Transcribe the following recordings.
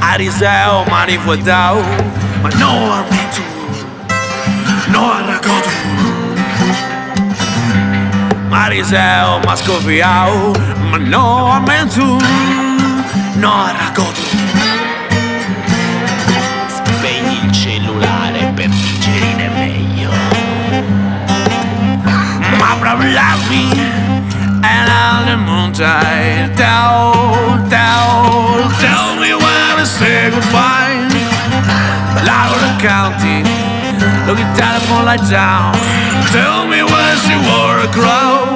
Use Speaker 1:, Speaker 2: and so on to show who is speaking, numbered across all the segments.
Speaker 1: Ariseu manifestau, mas não armento, não arragoto. Ariseu mascoviau, mas não armento, não arragoto.
Speaker 2: Spegni il cellulare per digerire meglio.
Speaker 1: My brother loves me, and on the moontide, tell me when to say goodbye. Louder county, look at telephone light down. Tell me when she wore a crown.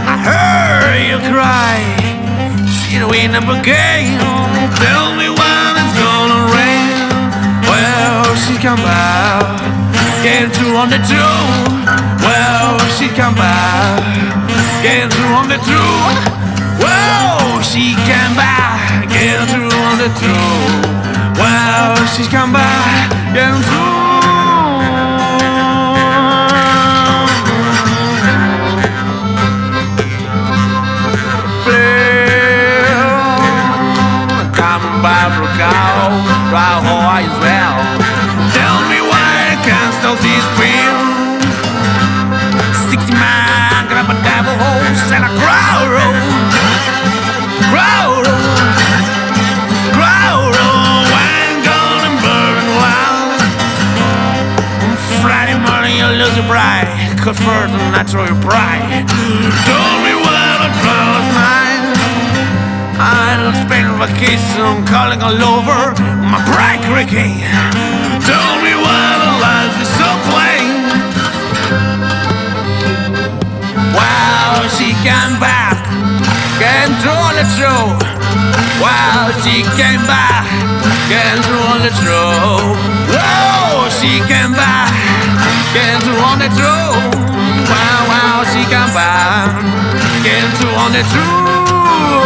Speaker 1: I heard you cry, see the wind up again. Tell me when it's gonna rain. Well, she come back, getting through on the two. Well, she come back, getting through on the two. Well, she came back, getting through on the two. Well, she's come back, getting through. Coming back, look out, right how as well. Tell me why I can't stop this bill. 60 man, grab a devil hose and a crowd roll. Crowd roll. Crowd roll. When gonna burn wild. Friday morning you lose your pride. Cut first and natural your pride. Told me when I close mine. I don't spend vacation calling all over. My pride creaking. Told me when the life is so plain. Wow, she came back, came through on the truth. Wow, she came back, came through on the truth. Wow, she came back, came through on the truth. Wow, she came back, came through on the truth.